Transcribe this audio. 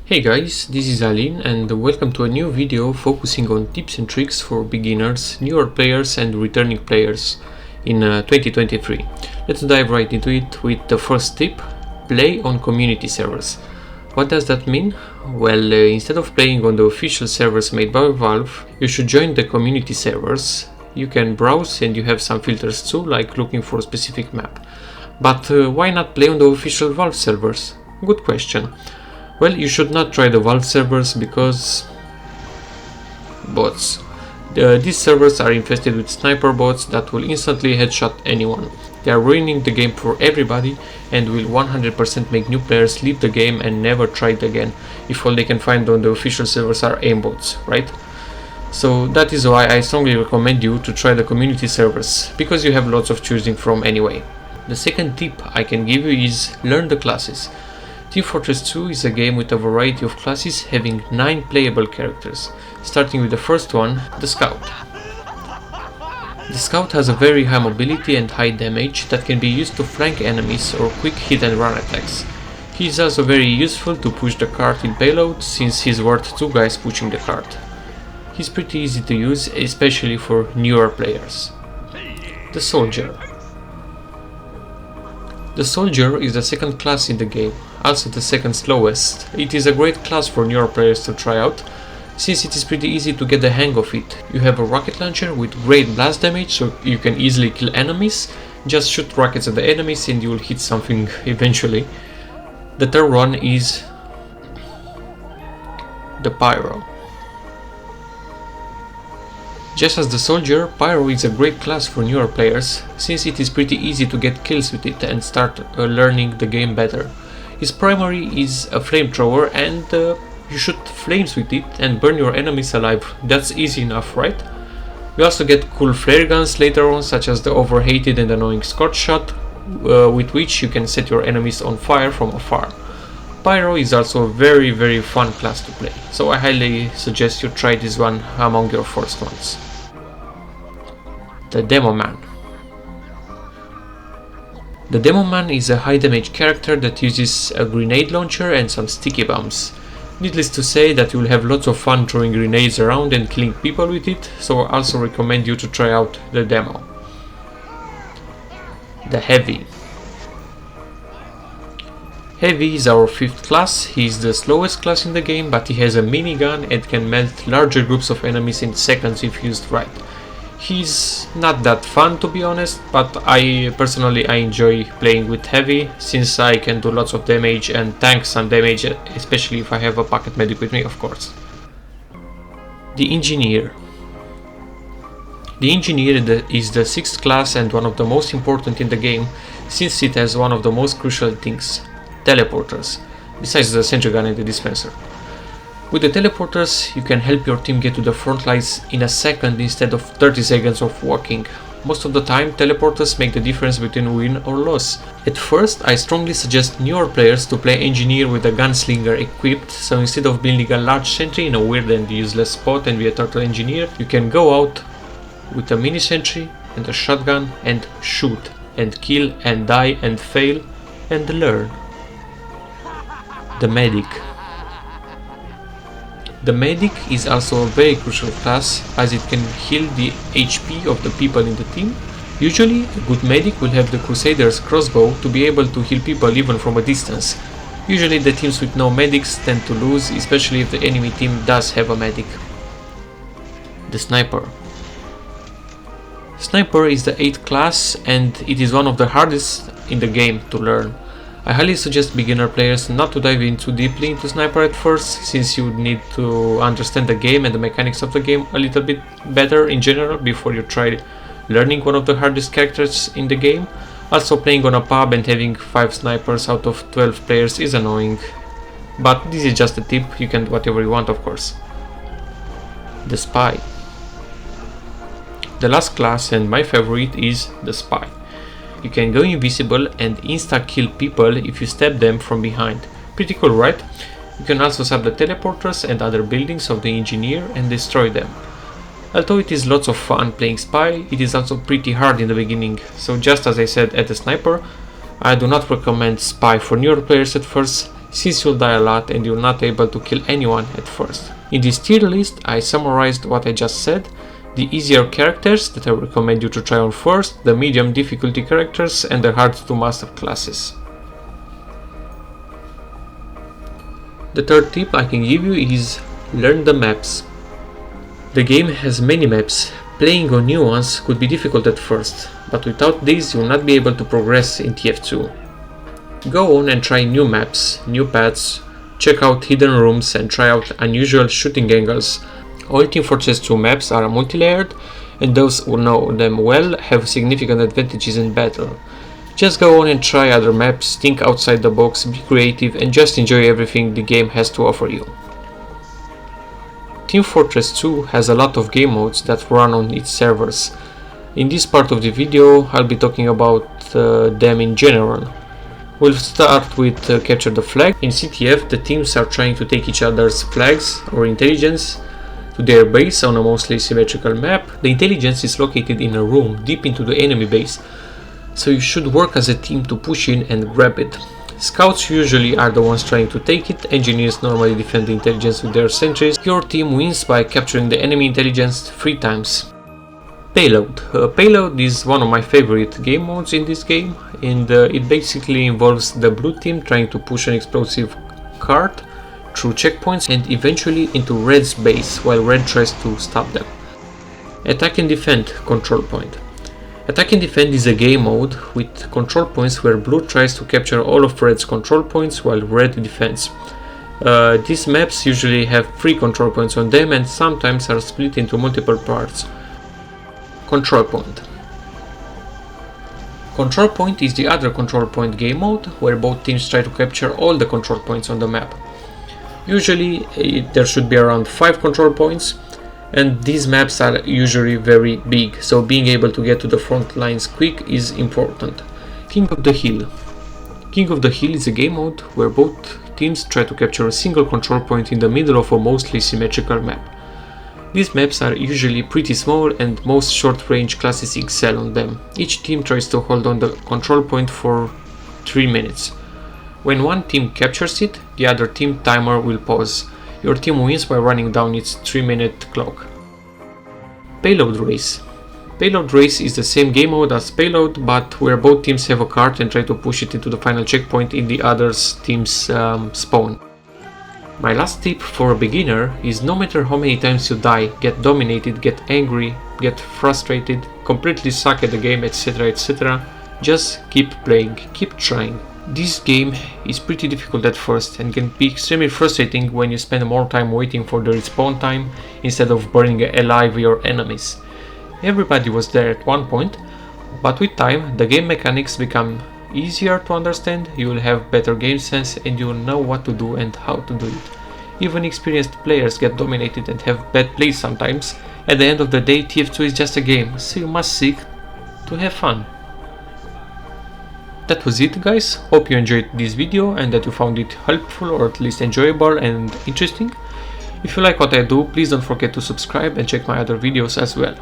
Hey guys, this is Alin and welcome to a new video focusing on tips and tricks for beginners, newer players and returning players in 2023. Let's dive right into it with the first tip: play on community servers. What does that mean? Well, instead of playing on the official servers made by Valve, you should join the community servers. You can browse and you have some filters too, like looking for a specific map. But why not play on the official Valve servers? Good question. Well, you should not try the Valve servers because bots. These servers are infested with sniper bots that will instantly headshot anyone. They are ruining the game for everybody and will 100% make new players leave the game and never try it again if all they can find on the official servers are aimbots, right? So that is why I strongly recommend you to try the community servers, because you have lots of choosing from anyway. The second tip I can give you is learn the classes. Team Fortress 2 is a game with a variety of classes having 9 playable characters, starting with the first one, the Scout. The Scout has a very high mobility and high damage that can be used to flank enemies or quick hit and run attacks. He is also very useful to push the cart in payload, since he's worth 2 guys pushing the cart. He's pretty easy to use, especially for newer players. The Soldier. The Soldier is the second class in the game, also the second slowest. It is a great class for newer players to try out, since it is pretty easy to get the hang of it. You have a rocket launcher with great blast damage, so you can easily kill enemies. Just shoot rockets at the enemies and you will hit something eventually. The third one is the Pyro. Just as the Soldier, Pyro is a great class for newer players, since it is pretty easy to get kills with it and start learning the game better. His primary is a flamethrower and you shoot flames with it and burn your enemies alive. That's easy enough, right? You also get cool flare guns later on, such as the overhated and annoying Scorch Shot, with which you can set your enemies on fire from afar. Pyro is also a very fun class to play, so I highly suggest you try this one among your first ones. The Demoman. The Demoman is a high damage character that uses a grenade launcher and some sticky bombs. Needless to say that you will have lots of fun throwing grenades around and killing people with it, so I also recommend you to try out the demo. The Heavy. Heavy is our 5th class. He is the slowest class in the game, but he has a minigun and can melt larger groups of enemies in seconds if used right. He's not that fun, to be honest, but I personally enjoy playing with Heavy, since I can do lots of damage and tank some damage, especially if I have a pocket medic with me, of course. The Engineer. The Engineer is the 6th class and one of the most important in the game, since it has one of the most crucial things: teleporters, besides the sentry gun and the dispenser. With the teleporters, you can help your team get to the front lines in a second instead of 30 seconds of walking. Most of the time, teleporters make the difference between win or loss. At first, I strongly suggest newer players to play Engineer with a gunslinger equipped, so instead of building a large sentry in a weird and useless spot and be a turtle engineer, you can go out with a mini sentry and a shotgun and shoot and kill and die and fail and learn. The Medic. The Medic is also a very crucial class, as it can heal the HP of the people in the team. Usually, a good medic will have the Crusader's crossbow to be able to heal people even from a distance. Usually the teams with no medics tend to lose, especially if the enemy team does have a medic. The Sniper. Sniper is the 8th class and it is one of the hardest in the game to learn. I highly suggest beginner players not to dive in too deeply into Sniper at first, since you need to understand the game and the mechanics of the game a little bit better in general before you try learning one of the hardest characters in the game. Also, playing on a pub and having 5 snipers out of 12 players is annoying, but this is just a tip, you can do whatever you want, of course. The Spy. The last class and my favorite is the Spy. You can go invisible and insta-kill people if you stab them from behind. Pretty cool, right? You can also sub the teleporters and other buildings of the Engineer and destroy them. Although it is lots of fun playing Spy, it is also pretty hard in the beginning, so just as I said at the Sniper, I do not recommend Spy for newer players at first, since you'll die a lot and you're not able to kill anyone at first. In this tier list I summarized what I just said: the easier characters that I recommend you to try on first, the medium difficulty characters, and the hard to master classes. The third tip I can give you is learn the maps. The game has many maps. Playing on new ones could be difficult at first, but without these you will not be able to progress in TF2. Go on and try new maps, new paths, check out hidden rooms and try out unusual shooting angles. All Team Fortress 2 maps are multi-layered, and those who know them well have significant advantages in battle. Just go on and try other maps, think outside the box, be creative, and just enjoy everything the game has to offer you. Team Fortress 2 has a lot of game modes that run on its servers. In this part of the video I'll be talking about them in general. We'll start with Capture the Flag. In CTF the teams are trying to take each other's flags or intelligence to their base on a mostly symmetrical map. The intelligence is located in a room deep into the enemy base, so you should work as a team to push in and grab it. Scouts usually are the ones trying to take it, engineers normally defend the intelligence with their sentries. Your team wins by capturing the enemy intelligence 3 times. Payload. Payload is one of my favorite game modes in this game, and it basically involves the blue team trying to push an explosive cart through checkpoints and eventually into red's base while red tries to stop them. Attack and defend control point. Attack and defend is a game mode with control points where blue tries to capture all of red's control points while red defends. These maps usually have 3 control points on them and sometimes are split into multiple parts. Control point. Control point is the other control point game mode where both teams try to capture all the control points on the map. Usually there should be around 5 control points, and these maps are usually very big, so being able to get to the front lines quick is important. King of the Hill. King of the Hill is a game mode where both teams try to capture a single control point in the middle of a mostly symmetrical map. These maps are usually pretty small and most short-range classes excel on them. Each team tries to hold on the control point for 3 minutes. When one team captures it, the other team timer will pause. Your team wins by running down its 3-minute clock. Payload Race. Payload Race is the same game mode as Payload, but where both teams have a cart and try to push it into the final checkpoint in the other team's spawn. My last tip for a beginner is no matter how many times you die, get dominated, get angry, get frustrated, completely suck at the game, etc, etc, just keep playing, keep trying. This game is pretty difficult at first and can be extremely frustrating when you spend more time waiting for the respawn time instead of burning alive your enemies. Everybody was there at one point, but with time the game mechanics become easier to understand, you will have better game sense and you will know what to do and how to do it. Even experienced players get dominated and have bad plays sometimes. At the end of the day, TF2 is just a game, so you must seek to have fun. That was it, guys. Hope you enjoyed this video and that you found it helpful or at least enjoyable and interesting. If you like what I do, please don't forget to subscribe and check my other videos as well.